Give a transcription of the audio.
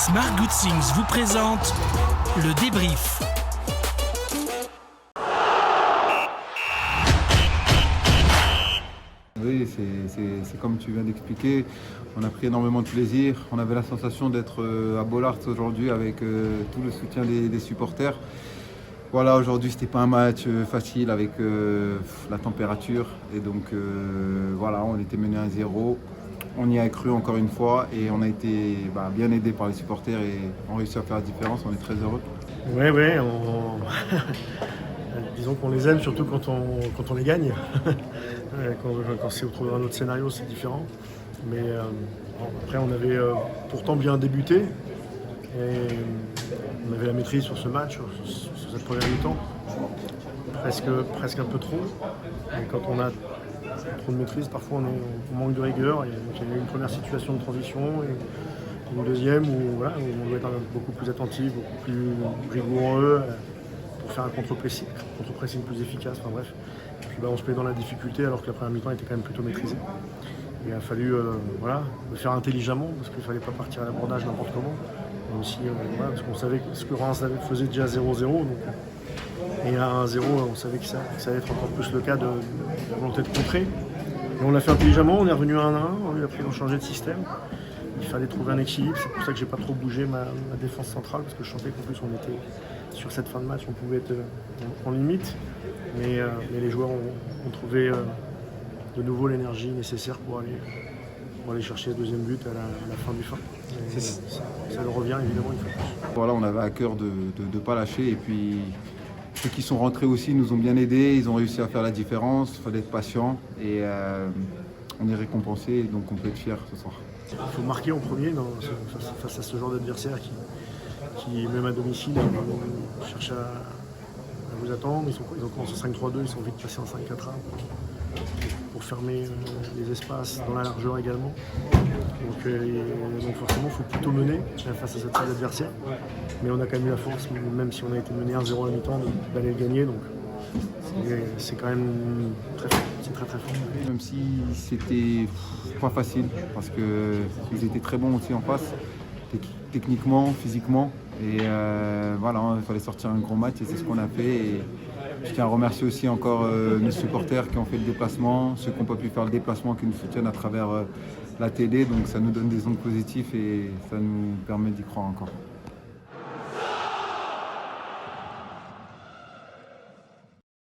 Smart Good Things vous présente le débrief. Oui, c'est comme tu viens d'expliquer, on a pris énormément de plaisir. On avait la sensation d'être à Bollaert aujourd'hui avec tout le soutien des supporters. Voilà, aujourd'hui c'était pas un match facile avec la température et donc voilà, on était mené 1-0. On y a cru encore une fois et on a été bien aidé par les supporters et on réussit à faire la différence, on est très heureux. Oui, disons qu'on les aime surtout quand on les gagne. Quand c'est autour d'un autre scénario, c'est différent. Mais après, on avait pourtant bien débuté. Et on avait la maîtrise sur ce match, sur cette première mi-temps. Presque un peu trop. Et quand on a trop de maîtrise, parfois on manque de rigueur. Et donc, il y a eu une première situation de transition et une deuxième où on doit être beaucoup plus attentif, beaucoup plus rigoureux pour faire un contre-pressing plus efficace. Enfin bref. Et puis on se met dans la difficulté alors que la première mi-temps était quand même plutôt maîtrisée. Il a fallu le faire intelligemment parce qu'il ne fallait pas partir à l'abordage n'importe comment. Mais aussi parce qu'on savait ce que Reims faisait déjà 0-0. Et à 1-0, on savait que ça allait être encore plus le cas de la volonté de contrer. Et on l'a fait intelligemment, on est revenu à 1-1, après on a changé de système. Il fallait trouver un équilibre, c'est pour ça que j'ai pas trop bougé ma défense centrale, parce que je sentais qu'en plus on était sur cette fin de match, on pouvait être en limite. Mais les joueurs ont trouvé de nouveau l'énergie nécessaire pour aller chercher le deuxième but à la fin du fin. Ça leur revient évidemment une fois de plus. Voilà, on avait à cœur de ne pas lâcher et puis ceux qui sont rentrés aussi nous ont bien aidés, ils ont réussi à faire la différence, il fallait être patient et on est récompensé, donc on peut être fier ce soir. Il faut marquer en premier face à ce genre d'adversaire qui même à domicile, cherche à vous attendre. Ils ont commencé 5-3-2, ils sont vite passés en 5-4-1 pour fermer les espaces dans la largeur également. Donc forcément, il faut plutôt mener face à cette type d'adversaire. Mais on a quand même eu la force, même si on a été mené 1-0 à la mi-temps, d'aller le gagner. Donc c'est quand même très fort, c'est très fort. Même si c'était pas facile, parce qu'ils étaient très bons aussi en face, techniquement, physiquement. Et voilà, il fallait sortir un gros match et c'est ce qu'on a fait. Et je tiens à remercier aussi encore nos supporters qui ont fait le déplacement, ceux qui n'ont pas pu faire le déplacement, qui nous soutiennent à travers la télé. Donc ça nous donne des ondes positives et ça nous permet d'y croire encore.